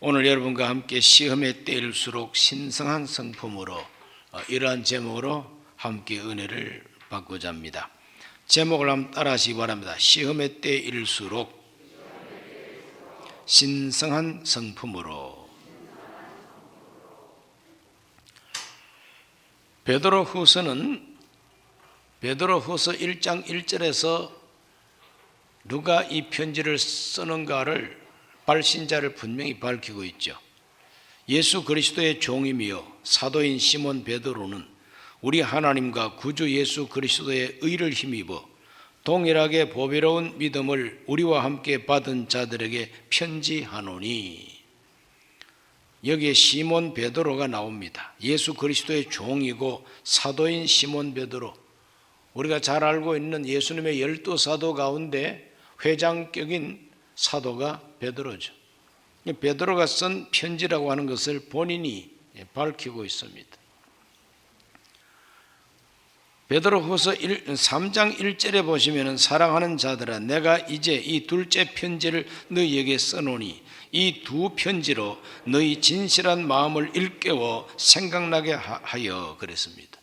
오늘 여러분과 함께 시험의 때일수록 신성한 성품으로 이러한 제목으로 함께 은혜를 받고자 합니다. 제목을 한번 따라하시기 바랍니다. 시험의 때일수록 신성한 성품으로. 베드로후서 1장 1절에서 누가 이 편지를 쓰는가를 발신자를 분명히 밝히고 있죠. 예수 그리스도의 종이며 사도인 시몬 베드로는 우리 하나님과 구주 예수 그리스도의 의를 힘입어 동일하게 보배로운 믿음을 우리와 함께 받은 자들에게 편지하노니. 여기에 시몬 베드로가 나옵니다. 예수 그리스도의 종이고 사도인 시몬 베드로, 우리가 잘 알고 있는 예수님의 12사도 가운데 회장격인 사도가 베드로죠. 베드로가 쓴 편지라고 하는 것을 본인이 밝히고 있습니다. 베드로후서 3장 1절에 보시면 사랑하는 자들아, 내가 이제 이 둘째 편지를 너희에게 써노니 이 두 편지로 너희 진실한 마음을 일깨워 생각나게 하여 그랬습니다.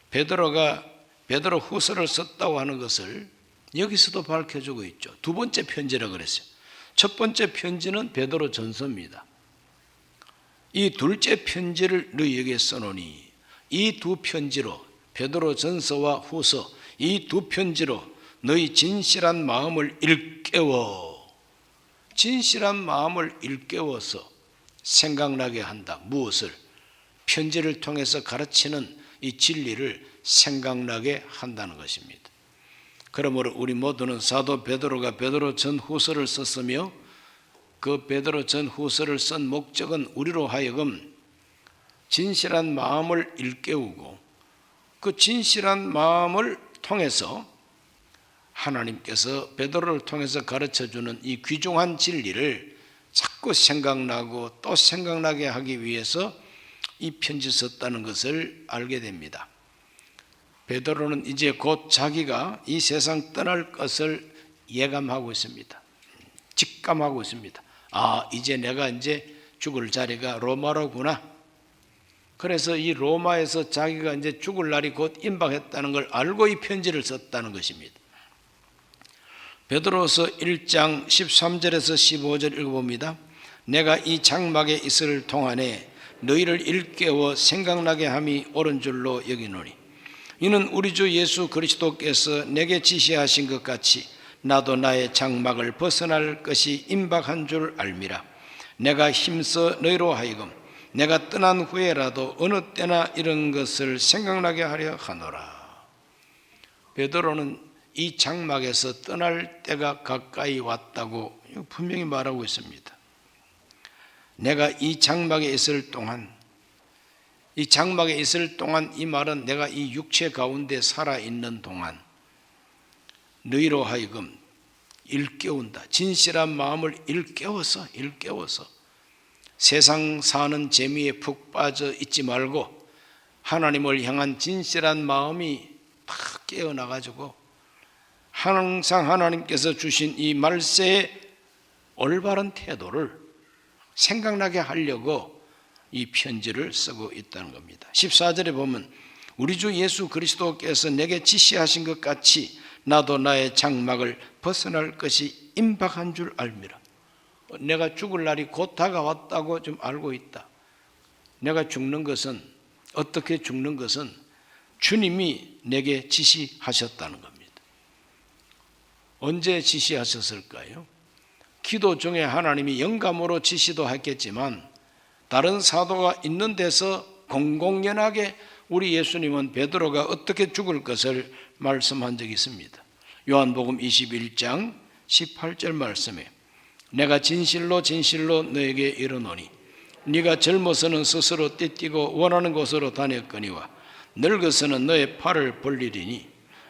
베드로가 베드로후서를 썼다고 하는 것을 여기서도 밝혀주고 있죠. 두 번째 편지라고 그랬어요. 첫 번째 편지는 베드로 전서입니다. 이 둘째 편지를 너희에게 써노니, 이 두 편지로, 베드로 전서와 후서, 이 두 편지로 너희 진실한 마음을 일깨워, 진실한 마음을 일깨워서 생각나게 한다. 무엇을? 편지를 통해서 가르치는 이 진리를 생각나게 한다는 것입니다. 그러므로 우리 모두는 사도 베드로가 베드로 전후서를 썼으며 그 베드로 전후서를 쓴 목적은 우리로 하여금 진실한 마음을 일깨우고 그 진실한 마음을 통해서 하나님께서 베드로를 통해서 가르쳐주는 이 귀중한 진리를 자꾸 생각나고 또 생각나게 하기 위해서 이 편지 썼다는 것을 알게 됩니다. 베드로는 이제 곧 자기가 이 세상 떠날 것을 예감하고 있습니다. 직감하고 있습니다. 이제 내가 이제 죽을 자리가 로마로구나. 그래서 이 로마에서 자기가 이제 죽을 날이 곧 임박했다는 걸 알고 이 편지를 썼다는 것입니다. 베드로서 1장 13절에서 15절 읽어봅니다. 내가 이 장막에 있을 동안에 너희를 일깨워 생각나게 함이 옳은 줄로 여기노니 이는 우리 주 예수 그리스도께서 내게 지시하신 것 같이 나도 나의 장막을 벗어날 것이 임박한 줄 알미라. 내가 힘써 너희로 하여금 내가 떠난 후에라도 어느 때나 이런 것을 생각나게 하려 하노라. 베드로는 이 장막에서 떠날 때가 가까이 왔다고 분명히 말하고 있습니다. 내가 이 장막에 있을 동안, 이 장막에 있을 동안, 이 말은 내가 이 육체 가운데 살아있는 동안 너희로 하여금 일깨운다. 진실한 마음을 일깨워서 세상 사는 재미에 푹 빠져 있지 말고 하나님을 향한 진실한 마음이 탁 깨어나가지고 항상 하나님께서 주신 이 말세의 올바른 태도를 생각나게 하려고 이 편지를 쓰고 있다는 겁니다. 14절에 보면 우리 주 예수 그리스도께서 내게 지시하신 것 같이 나도 나의 장막을 벗어날 것이 임박한 줄 알미라. 내가 죽을 날이 곧 다가왔다고 좀 알고 있다. 내가 죽는 것은, 어떻게 죽는 것은 주님이 내게 지시하셨다는 겁니다. 언제 지시하셨을까요? 기도 중에 하나님이 영감으로 지시도 했겠지만 다른 사도가 있는 데서 공공연하게 우리 예수님은 베드로가 어떻게 죽을 것을 말씀한 적이 있습니다. 요한복음 21장 18절 말씀에 내가 진실로 너에게 이르노니 네가 젊어서는 스스로 띠뛰고 원하는 곳으로 다녔거니와 늙어서는 너의 팔을 벌리리니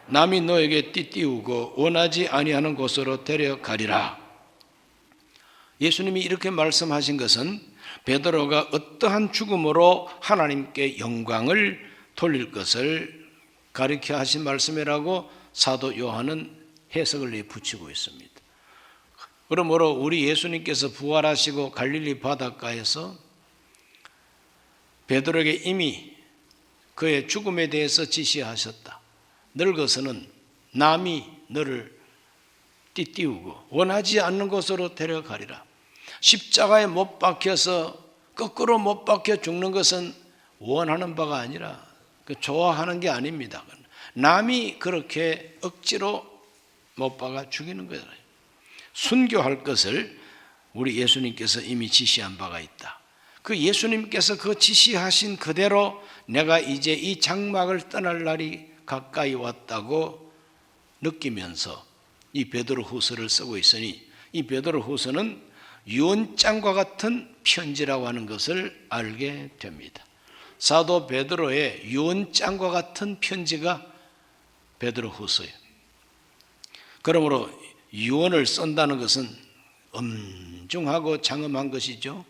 남이 너에게 띠띠우고 원하지 아니하는 곳으로 데려가리라. 예수님이 이렇게 말씀하신 것은 베드로가 어떠한 죽음으로 하나님께 영광을 돌릴 것을 가르쳐 하신 말씀이라고 사도 요한은 해석을 붙이고 있습니다. 그러므로 우리 예수님께서 부활하시고 갈릴리 바닷가에서 베드로에게 이미 그의 죽음에 대해서 지시하셨다. 늙어서는 남이 너를 띠띠우고 원하지 않는 곳으로 데려가리라. 십자가에 못 박혀서 거꾸로 못 박혀 죽는 것은 원하는 바가 아니라 좋아하는 게 아닙니다. 남이 그렇게 억지로 못 박아 죽이는 거예요. 순교할 것을 우리 예수님께서 이미 지시한 바가 있다. 그 예수님께서 그 지시하신 그대로 내가 이제 이 장막을 떠날 날이 가까이 왔다고 느끼면서 이 베드로후서를 쓰고 있으니 이 베드로후서는 유언장과 같은 편지라고 하는 것을 알게 됩니다. 사도 베드로의 유언장과 같은 편지가 베드로후서예요. 그러므로 유언을 쓴다는 것은 엄중하고 장엄한 것이죠.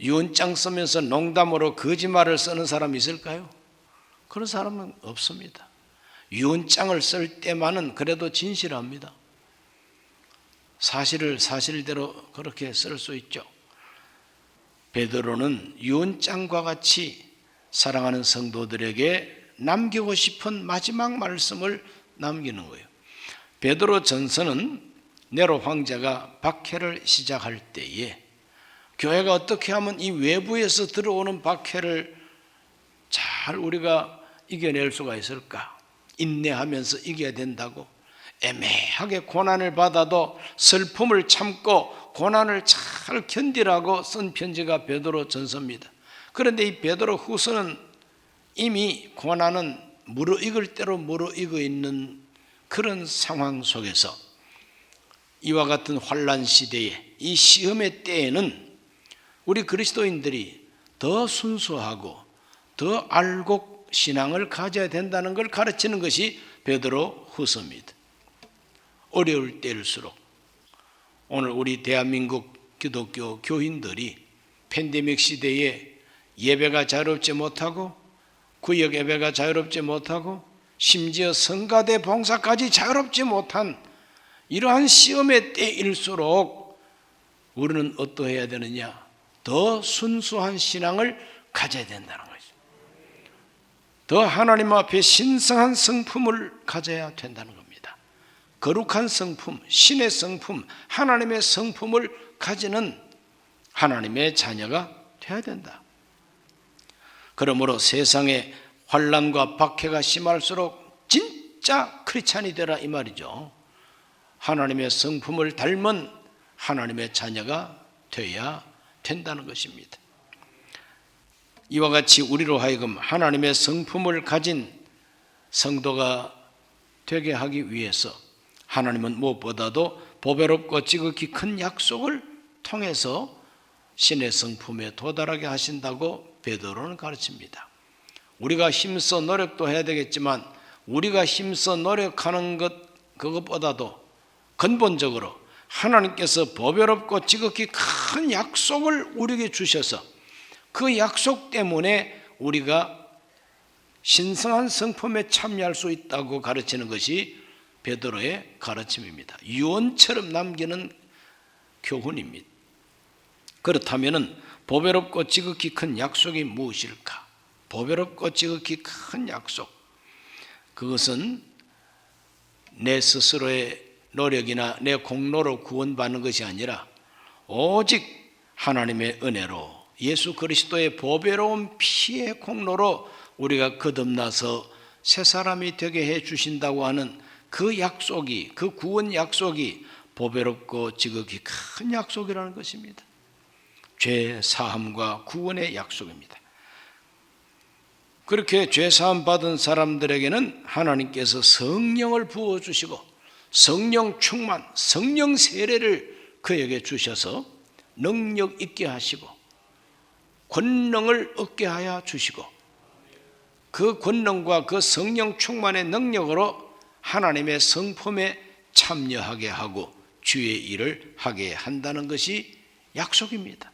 유언장 쓰면서 농담으로 거짓말을 쓰는 사람이 있을까요? 그런 사람은 없습니다. 유언장을 쓸 때만은 그래도 진실합니다. 사실을 사실대로 그렇게 쓸 수 있죠. 베드로는 유언장과 같이 사랑하는 성도들에게 남기고 싶은 마지막 말씀을 남기는 거예요. 베드로 전서는 네로 황제가 박해를 시작할 때에 교회가 어떻게 하면 이 외부에서 들어오는 박해를 잘 우리가 이겨낼 수가 있을까? 인내하면서 이겨야 된다고 애매하게 고난을 받아도 슬픔을 참고 고난을 잘 견디라고 쓴 편지가 베드로 전서입니다. 그런데 이 베드로 후서는 이미 고난은 무르익을 대로 무르익어 있는 그런 상황 속에서 이와 같은 환난 시대에 이 시험의 때에는 우리 그리스도인들이 더 순수하고 더 알곡 신앙을 가져야 된다는 걸 가르치는 것이 베드로 후서입니다. 어려울 때일수록 오늘 우리 대한민국 기독교 교인들이 팬데믹 시대에 예배가 자유롭지 못하고 구역 예배가 자유롭지 못하고 심지어 성가대 봉사까지 자유롭지 못한 이러한 시험의 때일수록 우리는 어떠해야 되느냐? 더 순수한 신앙을 가져야 된다는 거죠. 더 하나님 앞에 신성한 성품을 가져야 된다는 겁니다. 거룩한 성품, 신의 성품, 하나님의 성품을 가지는 하나님의 자녀가 되어야 된다. 그러므로 세상에 환난과 박해가 심할수록 진짜 크리스찬이 되라 이 말이죠. 하나님의 성품을 닮은 하나님의 자녀가 되어야 된다는 것입니다. 이와 같이 우리로 하여금 하나님의 성품을 가진 성도가 되게 하기 위해서 하나님은 무엇보다도 보배롭고 지극히 큰 약속을 통해서 신의 성품에 도달하게 하신다고 베드로는 가르칩니다. 우리가 힘써 노력도 해야 되겠지만 우리가 힘써 노력하는 그것보다도 근본적으로 하나님께서 보배롭고 지극히 큰 약속을 우리에게 주셔서 그 약속 때문에 우리가 신성한 성품에 참여할 수 있다고 가르치는 것이 베드로의 가르침입니다. 유언처럼 남기는 교훈입니다. 그렇다면 보배롭고 지극히 큰 약속이 무엇일까? 보배롭고 지극히 큰 약속, 그것은 내 스스로의 노력이나 내 공로로 구원받는 것이 아니라 오직 하나님의 은혜로 예수 그리스도의 보배로운 피의 공로로 우리가 거듭나서 새 사람이 되게 해 주신다고 하는 그 약속이, 그 구원 약속이 보배롭고 지극히 큰 약속이라는 것입니다. 죄 사함과 구원의 약속입니다. 그렇게 죄 사함 받은 사람들에게는 하나님께서 성령을 부어주시고 성령 충만, 성령 세례를 그에게 주셔서 능력 있게 하시고 권능을 얻게 하여 주시고 그 권능과 그 성령 충만의 능력으로 하나님의 성품에 참여하게 하고 주의 일을 하게 한다는 것이 약속입니다.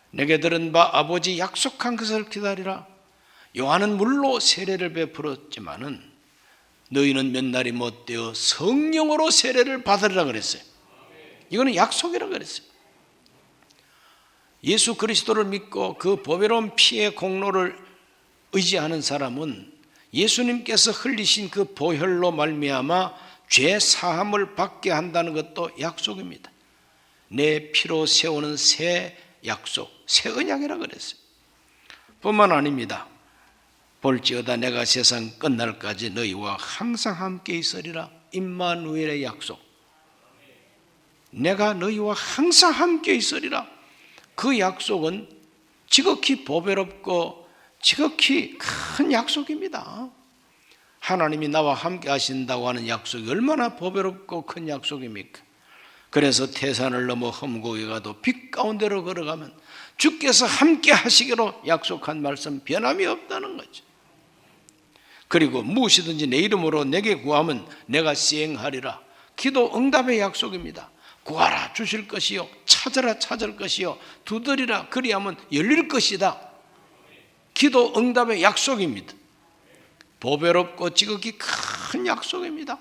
내게 들은 바 아버지 약속한 것을 기다리라. 요한은 물로 세례를 베풀었지만은 너희는 몇 날이 못되어 성령으로 세례를 받으리라 그랬어요. 이거는 약속이라 그랬어요. 예수 그리스도를 믿고 그 보배로운 피의 공로를 의지하는 사람은 예수님께서 흘리신 그 보혈로 말미암아 죄 사함을 받게 한다는 것도 약속입니다. 내 피로 세우는 새 약속, 새 언약이라 그랬어요. 뿐만 아닙니다. 볼지어다 내가 세상 끝날까지 너희와 항상 함께 있으리라. 임마누엘의 약속. 내가 너희와 항상 함께 있으리라. 그 약속은 지극히 보배롭고 지극히 큰 약속입니다. 하나님이 나와 함께 하신다고 하는 약속이 얼마나 보배롭고 큰 약속입니까? 그래서 태산을 넘어 험고에 가도 빛 가운데로 걸어가면 주께서 함께 하시기로 약속한 말씀 변함이 없다는 거죠. 그리고 무엇이든지 내 이름으로 내게 구하면 내가 시행하리라. 기도 응답의 약속입니다. 구하라 주실 것이요, 찾으라 찾을 것이요, 두드리라 그리하면 열릴 것이다. 기도 응답의 약속입니다. 보배롭고 지극히 큰 약속입니다.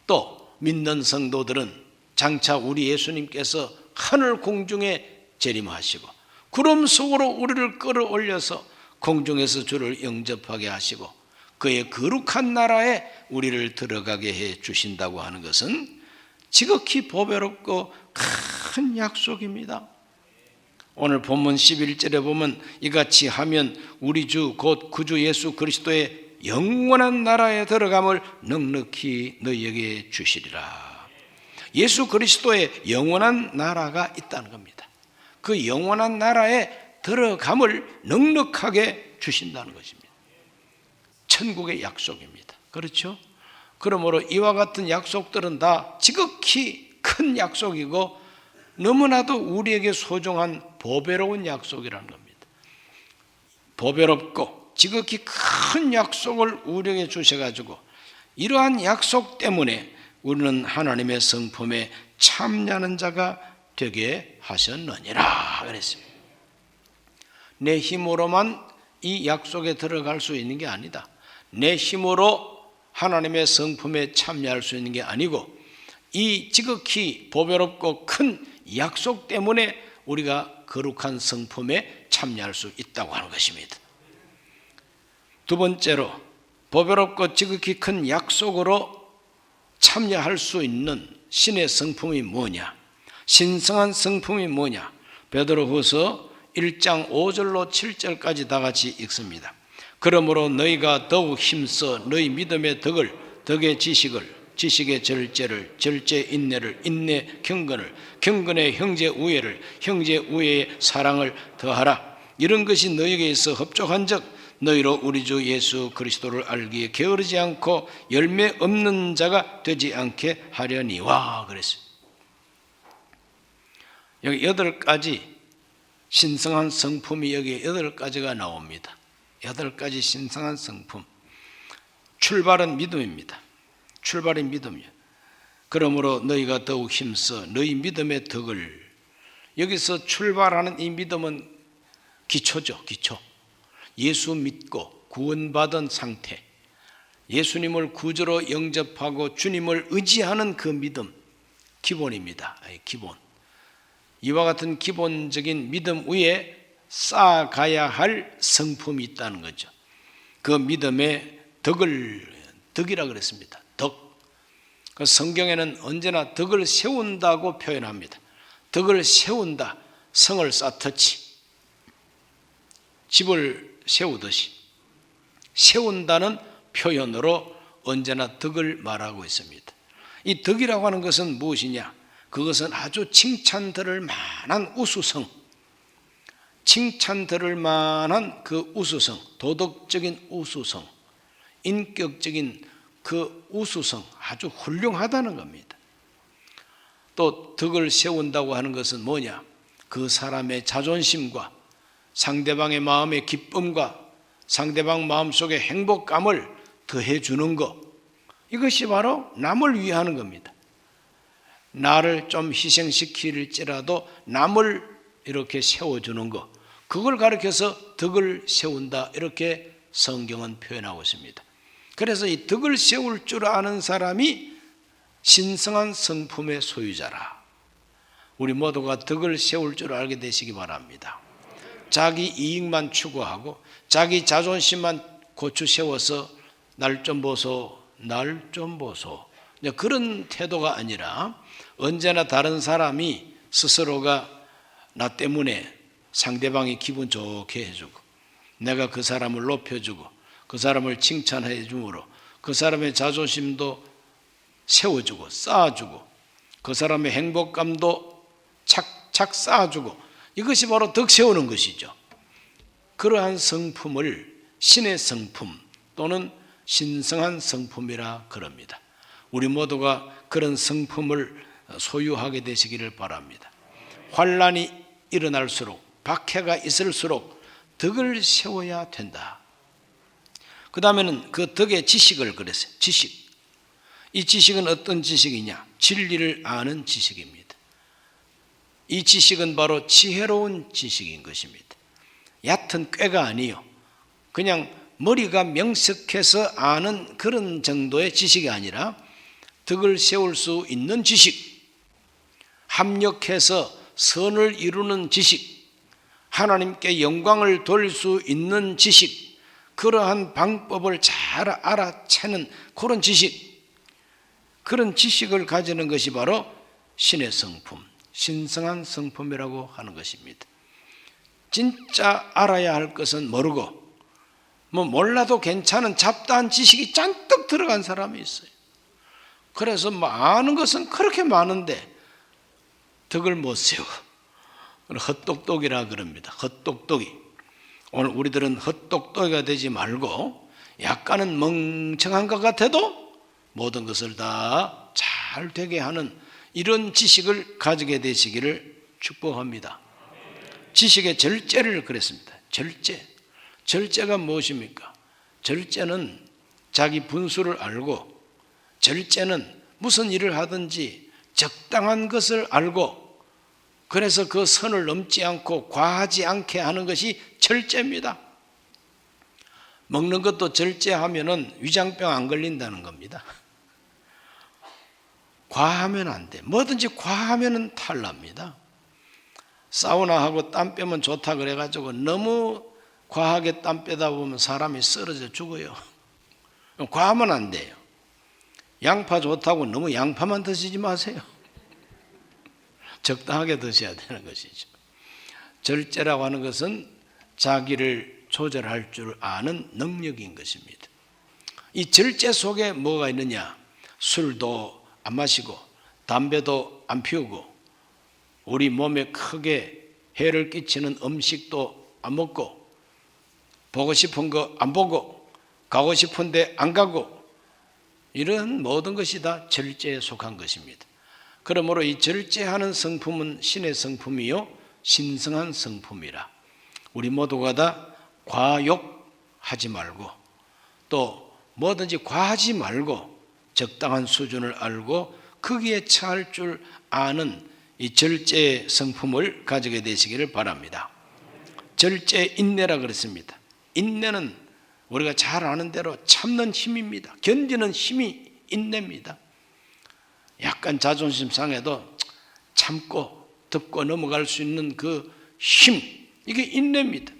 또 믿는 성도들은 장차 우리 예수님께서 하늘 공중에 재림하시고 구름 속으로 우리를 끌어올려서 공중에서 주를 영접하게 하시고 그의 거룩한 나라에 우리를 들어가게 해 주신다고 하는 것은 지극히 보배롭고 큰 약속입니다. 오늘 본문 11절에 보면 이같이 하면 우리 주 곧 구주 예수 그리스도의 영원한 나라에 들어감을 넉넉히 너희에게 주시리라. 예수 그리스도의 영원한 나라가 있다는 겁니다. 그 영원한 나라에 들어감을 넉넉하게 주신다는 것입니다. 천국의 약속입니다. 그렇죠? 그러므로 이와 같은 약속들은 다 지극히 큰 약속이고 너무나도 우리에게 소중한 보배로운 약속이라는 겁니다. 보배롭고 지극히 큰 약속을 우리에게 주셔가지고 이러한 약속 때문에 우리는 하나님의 성품에 참여하는 자가 되게 하셨느니라 그랬습니다. 내 힘으로만 이 약속에 들어갈 수 있는 게 아니다. 내 힘으로 하나님의 성품에 참여할 수 있는 게 아니고 이 지극히 보배롭고 큰 약속 때문에 우리가 거룩한 성품에 참여할 수 있다고 하는 것입니다. 두 번째로 보배롭고 지극히 큰 약속으로 참여할 수 있는 신의 성품이 뭐냐? 신성한 성품이 뭐냐? 베드로후서 1장 5절로 7절까지 다 같이 읽습니다. 그러므로 너희가 더욱 힘써 너희 믿음의 덕을, 덕의 지식을, 지식의 절제를, 절제 인내를, 인내 경건을, 경건의 형제 우애를, 형제 우애의 사랑을 더하라. 이런 것이 너희에게 있어 흡족한즉 너희로 우리 주 예수 그리스도를 알기에 게으르지 않고 열매 없는 자가 되지 않게 하려니와 그랬어요. 여기 8가지 신성한 성품이 여기 8가지가 나옵니다. 8가지 신성한 성품. 출발은 믿음입니다. 출발이 믿음이에요. 그러므로 너희가 더욱 힘써 너희 믿음의 덕을, 여기서 출발하는 이 믿음은 기초죠. 기초. 예수 믿고 구원받은 상태, 예수님을 구주로 영접하고 주님을 의지하는 그 믿음, 기본입니다. 기본. 이와 같은 기본적인 믿음 위에 쌓아가야 할 성품이 있다는 거죠. 그 믿음의 덕이라 그랬습니다. 덕. 그 성경에는 언제나 덕을 세운다고 표현합니다. 덕을 세운다. 성을 쌓듯이, 집을 세우듯이 세운다는 표현으로 언제나 덕을 말하고 있습니다. 이 덕이라고 하는 것은 무엇이냐? 그것은 아주 칭찬 들을 만한 우수성, 칭찬 들을 만한 그 우수성, 도덕적인 우수성, 인격적인 그 우수성, 아주 훌륭하다는 겁니다. 또 덕을 세운다고 하는 것은 뭐냐? 그 사람의 자존심과 상대방의 마음의 기쁨과 상대방 마음속의 행복감을 더해주는 것, 이것이 바로 남을 위하는 겁니다. 나를 좀 희생시킬지라도 남을 이렇게 세워주는 것, 그걸 가리켜서 덕을 세운다, 이렇게 성경은 표현하고 있습니다. 그래서 이 덕을 세울 줄 아는 사람이 신성한 성품의 소유자라. 우리 모두가 덕을 세울 줄 알게 되시기 바랍니다. 자기 이익만 추구하고 자기 자존심만 고추 세워서 날 좀 보소, 날 좀 보소, 그런 태도가 아니라 언제나 다른 사람이 스스로가 나 때문에 상대방이 기분 좋게 해주고 내가 그 사람을 높여주고 그 사람을 칭찬해 줌으로 그 사람의 자존심도 세워주고 쌓아주고 그 사람의 행복감도 착착 쌓아주고, 이것이 바로 덕 세우는 것이죠. 그러한 성품을 신의 성품 또는 신성한 성품이라 그럽니다. 우리 모두가 그런 성품을 소유하게 되시기를 바랍니다. 환난이 일어날수록 박해가 있을수록 덕을 세워야 된다. 그 다음에는 그 덕의 지식을 그랬어요. 지식. 이 지식은 어떤 지식이냐? 진리를 아는 지식입니다. 이 지식은 바로 지혜로운 지식인 것입니다. 얕은 꾀가 아니요, 그냥 머리가 명석해서 아는 그런 정도의 지식이 아니라 덕을 세울 수 있는 지식, 합력해서 선을 이루는 지식, 하나님께 영광을 돌릴 수 있는 지식, 그러한 방법을 잘 알아채는 그런 지식, 그런 지식을 가지는 것이 바로 신의 성품, 신성한 성품이라고 하는 것입니다. 진짜 알아야 할 것은 모르고 몰라도 괜찮은 잡다한 지식이 잔뜩 들어간 사람이 있어요. 그래서 아는 것은 그렇게 많은데 덕을 못 세워. 헛똑똑이라 그럽니다. 헛똑똑이. 오늘 우리들은 헛똑똑이가 되지 말고 약간은 멍청한 것 같아도 모든 것을 다 잘 되게 하는 이런 지식을 가지게 되시기를 축복합니다. 지식의 절제를 그랬습니다. 절제. 절제가 무엇입니까? 절제는 자기 분수를 알고, 절제는 무슨 일을 하든지 적당한 것을 알고, 그래서 그 선을 넘지 않고 과하지 않게 하는 것이 절제입니다. 먹는 것도 절제하면은 위장병 안 걸린다는 겁니다. 과하면 안 돼. 뭐든지 과하면은 탈납니다. 사우나하고 땀 빼면 좋다 그래가지고 너무 과하게 땀 빼다 보면 사람이 쓰러져 죽어요. 과하면 안 돼요. 양파 좋다고 너무 양파만 드시지 마세요. 적당하게 드셔야 되는 것이죠. 절제라고 하는 것은 자기를 조절할 줄 아는 능력인 것입니다. 이 절제 속에 뭐가 있느냐? 술도 안 마시고 담배도 안 피우고 우리 몸에 크게 해를 끼치는 음식도 안 먹고 보고 싶은 거 안 보고 가고 싶은데 안 가고, 이런 모든 것이 다 절제에 속한 것입니다. 그러므로 이 절제하는 성품은 신의 성품이요 신성한 성품이라. 우리 모두가 다 과욕하지 말고 또 뭐든지 과하지 말고 적당한 수준을 알고 거기에 처할 줄 아는 이 절제의 성품을 가지게 되시기를 바랍니다. 절제 인내라 그랬습니다. 인내는 우리가 잘 아는 대로 참는 힘입니다. 견디는 힘이 인내입니다. 약간 자존심 상해도 참고 덮고 넘어갈 수 있는 그 힘, 이게 인내입니다.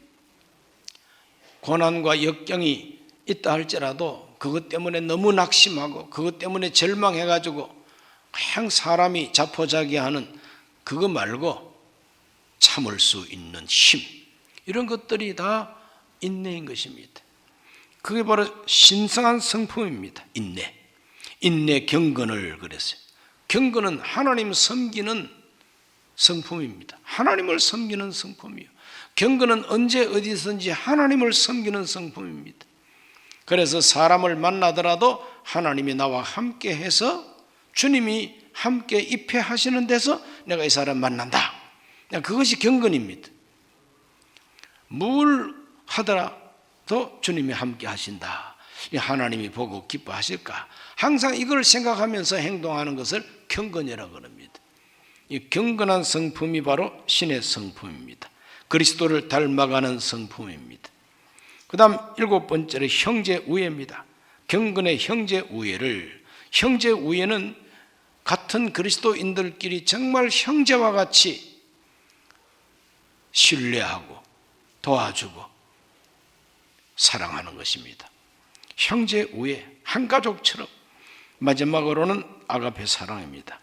고난과 역경이 있다 할지라도 그것 때문에 너무 낙심하고 그것 때문에 절망해가지고 그냥 사람이 자포자기하는 그거 말고 참을 수 있는 힘, 이런 것들이 다 인내인 것입니다. 그게 바로 신성한 성품입니다. 인내. 인내 경건을 그랬어요. 경건은 하나님 섬기는 성품입니다. 하나님을 섬기는 성품이요. 경건은 언제 어디서든지 하나님을 섬기는 성품입니다. 그래서 사람을 만나더라도 하나님이 나와 함께 해서 주님이 함께 입회하시는 데서 내가 이 사람 만난다. 그것이 경건입니다. 뭘 하더라도 주님이 함께 하신다. 하나님이 보고 기뻐하실까? 항상 이걸 생각하면서 행동하는 것을 경건이라고 합니다. 이 경건한 성품이 바로 신의 성품입니다. 그리스도를 닮아가는 성품입니다. 그 다음 7번째로 형제 우애입니다. 경건의 형제 우애를, 형제 우애는 같은 그리스도인들끼리 정말 형제와 같이 신뢰하고 도와주고 사랑하는 것입니다. 형제 우애, 한 가족처럼. 마지막으로는 아가페 사랑입니다.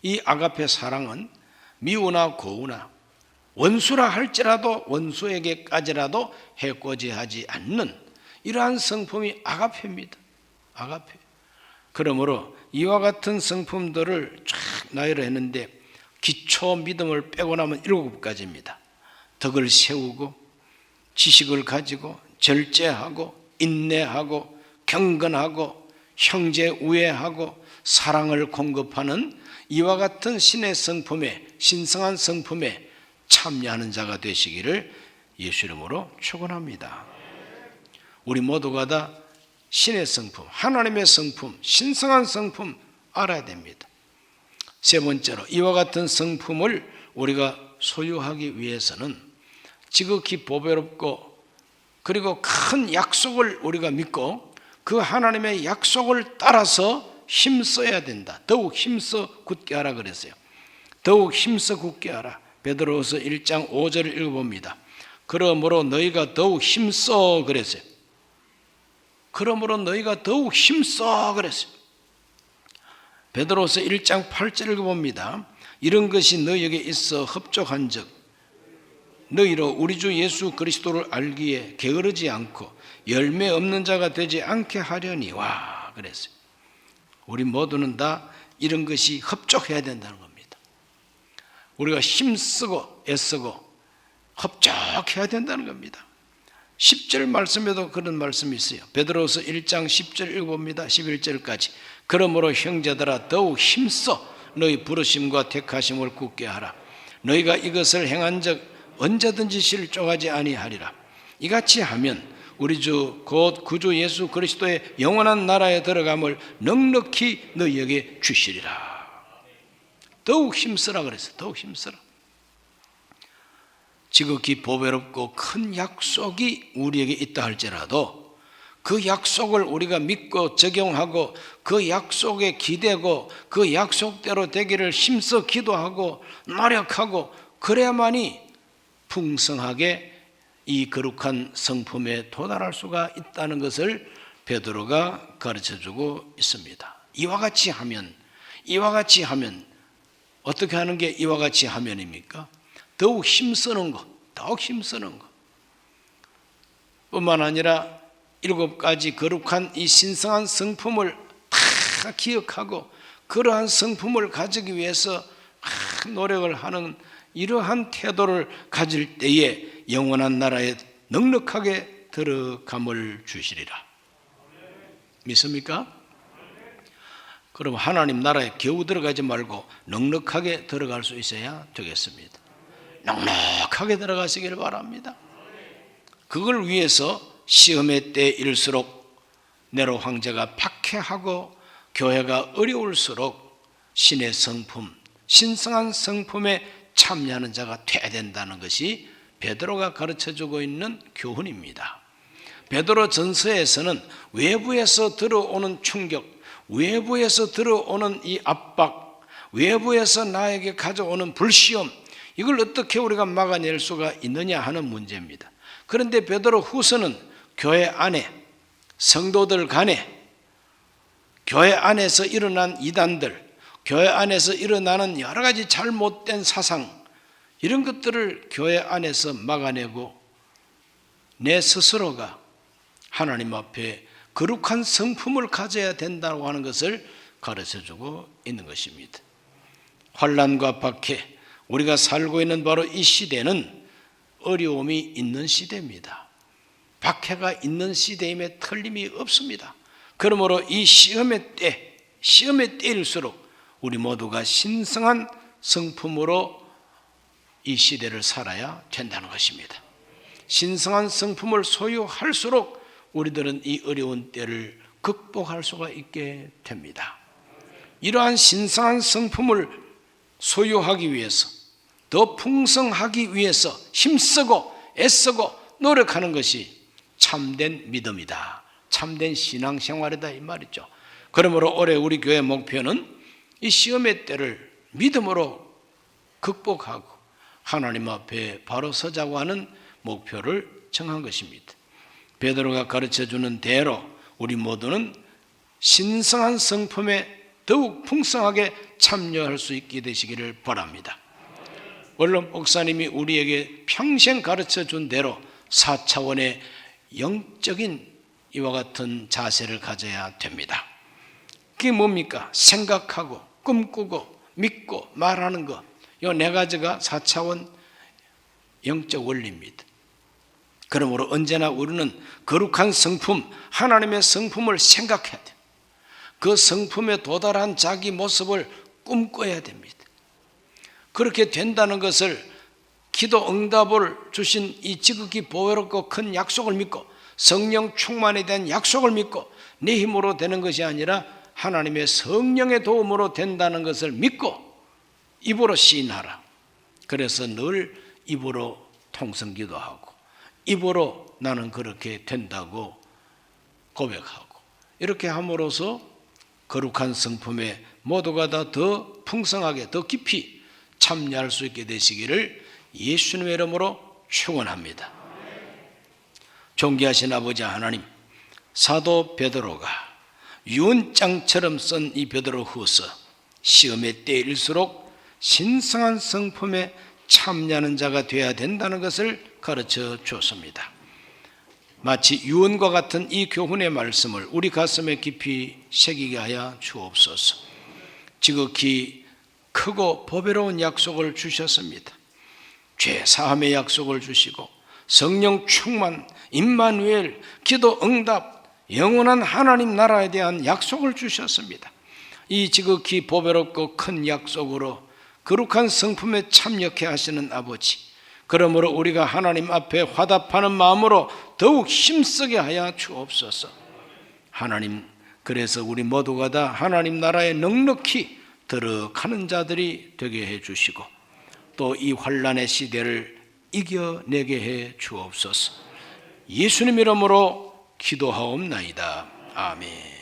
이 아가페 사랑은 미우나 고우나 원수라 할지라도 원수에게까지라도 해코지하지 않는 이러한 성품이 아가페입니다. 아가페. 그러므로 이와 같은 성품들을 쫙 나열했는데 기초 믿음을 빼고 나면 7가지입니다. 덕을 세우고 지식을 가지고 절제하고 인내하고 경건하고 형제 우애하고 사랑을 공급하는 이와 같은 신의 성품에, 신성한 성품에 참여하는 자가 되시기를 예수 이름으로 축원합니다. 우리 모두가 다 신의 성품, 하나님의 성품, 신성한 성품 알아야 됩니다. 세 번째로 이와 같은 성품을 우리가 소유하기 위해서는 지극히 보배롭고 그리고 큰 약속을 우리가 믿고 그 하나님의 약속을 따라서 힘써야 된다. 더욱 힘써 굳게 하라 그랬어요. 더욱 힘써 굳게 하라. 베드로후서 1장 5절을 읽어봅니다. 그러므로 너희가 더욱 힘써 그랬어요. 그러므로 너희가 더욱 힘써 그랬어요. 베드로후서 1장 8절 읽어봅니다. 이런 것이 너희에게 있어 흡족한 적 너희로 우리 주 예수 그리스도를 알기에 게으르지 않고 열매 없는 자가 되지 않게 하려니와 그랬어요. 우리 모두는 다 이런 것이 흡족해야 된다는 겁니다. 우리가 힘쓰고 애쓰고 흡족해야 된다는 겁니다. 10절 말씀에도 그런 말씀이 있어요. 베드로후서 1장 10절 읽어봅니다. 11절까지. 그러므로 형제들아 더욱 힘써 너희 부르심과 택하심을 굳게 하라. 너희가 이것을 행한 적 언제든지 실족하지 아니하리라. 이같이 하면 우리 주 곧 구주 예수 그리스도의 영원한 나라에 들어감을 넉넉히 너희에게 주시리라. 더욱 힘쓰라 그랬어요. 더욱 힘쓰라. 지극히 보배롭고 큰 약속이 우리에게 있다 할지라도 그 약속을 우리가 믿고 적용하고 그 약속에 기대고 그 약속대로 되기를 힘써 기도하고 노력하고 그래야만이 풍성하게 이 거룩한 성품에 도달할 수가 있다는 것을 베드로가 가르쳐주고 있습니다. 이와 같이 하면 어떻게 하는 게 이와 같이 하면입니까? 더욱 힘쓰는 것, 더욱 힘쓰는 것 뿐만 아니라 7가지 거룩한 이 신성한 성품을 다 기억하고 그러한 성품을 가지기 위해서 노력을 하는 이러한 태도를 가질 때에 영원한 나라에 넉넉하게 들어감을 주시리라. 믿습니까? 그럼 하나님 나라에 겨우 들어가지 말고 넉넉하게 들어갈 수 있어야 되겠습니다. 넉넉하게 들어가시길 바랍니다. 그걸 위해서 시험의 때일수록 네로 황제가 박해하고 교회가 어려울수록 신의 성품, 신성한 성품에 참여하는 자가 돼야 된다는 것이 베드로가 가르쳐주고 있는 교훈입니다. 베드로 전서에서는 외부에서 들어오는 충격, 외부에서 들어오는 이 압박, 외부에서 나에게 가져오는 불시험, 이걸 어떻게 우리가 막아낼 수가 있느냐 하는 문제입니다. 그런데 베드로 후서는 교회 안에, 성도들 간에, 교회 안에서 일어난 이단들, 교회 안에서 일어나는 여러 가지 잘못된 사상, 이런 것들을 교회 안에서 막아내고 내 스스로가 하나님 앞에 거룩한 성품을 가져야 된다고 하는 것을 가르쳐주고 있는 것입니다. 환난과 박해, 우리가 살고 있는 바로 이 시대는 어려움이 있는 시대입니다. 박해가 있는 시대임에 틀림이 없습니다. 그러므로 이 시험의 때일수록 우리 모두가 신성한 성품으로 이 시대를 살아야 된다는 것입니다. 신성한 성품을 소유할수록 우리들은 이 어려운 때를 극복할 수가 있게 됩니다. 이러한 신성한 성품을 소유하기 위해서, 더 풍성하기 위해서 힘쓰고 애쓰고 노력하는 것이 참된 믿음이다. 참된 신앙생활이다 이 말이죠. 그러므로 올해 우리 교회 목표는 이 시험의 때를 믿음으로 극복하고 하나님 앞에 바로 서자고 하는 목표를 정한 것입니다. 베드로가 가르쳐주는 대로 우리 모두는 신성한 성품에 더욱 풍성하게 참여할 수 있게 되시기를 바랍니다. 물론 목사님이 우리에게 평생 가르쳐준 대로 4차원의 영적인 이와 같은 자세를 가져야 됩니다. 그게 뭡니까? 생각하고 꿈꾸고 믿고 말하는 것, 이 네 가지가 4차원 영적 원리입니다. 그러므로 언제나 우리는 거룩한 성품, 하나님의 성품을 생각해야 돼요. 그 성품에 도달한 자기 모습을 꿈꿔야 됩니다. 그렇게 된다는 것을 기도 응답을 주신 이 지극히 보배롭고 큰 약속을 믿고 성령 충만에 대한 약속을 믿고 내 힘으로 되는 것이 아니라 하나님의 성령의 도움으로 된다는 것을 믿고 입으로 시인하라. 그래서 늘 입으로 통성기도하고 입으로 나는 그렇게 된다고 고백하고 이렇게 함으로써 거룩한 성품에 모두가 다 더 풍성하게 더 깊이 참여할 수 있게 되시기를 예수님의 이름으로 축원합니다. 존귀하신 아버지 하나님, 사도 베드로가 유언장처럼 쓴 이 베드로후서 시험의 때일수록 신성한 성품에 참여하는 자가 되어야 된다는 것을 가르쳐 주었습니다. 마치 유언과 같은 이 교훈의 말씀을 우리 가슴에 깊이 새기게 하여 주옵소서. 지극히 크고 보배로운 약속을 주셨습니다. 죄 사함의 약속을 주시고 성령 충만, 임마누엘, 기도 응답, 영원한 하나님 나라에 대한 약속을 주셨습니다. 이 지극히 보배롭고 큰 약속으로 거룩한 성품에 참여케 하시는 아버지, 그러므로 우리가 하나님 앞에 화답하는 마음으로 더욱 힘쓰게 하여 주옵소서. 하나님, 그래서 우리 모두가 다 하나님 나라에 넉넉히 들어가는 자들이 되게 해 주시고 또 이 환난의 시대를 이겨내게 해 주옵소서. 예수님 이름으로 기도하옵나이다. 아멘.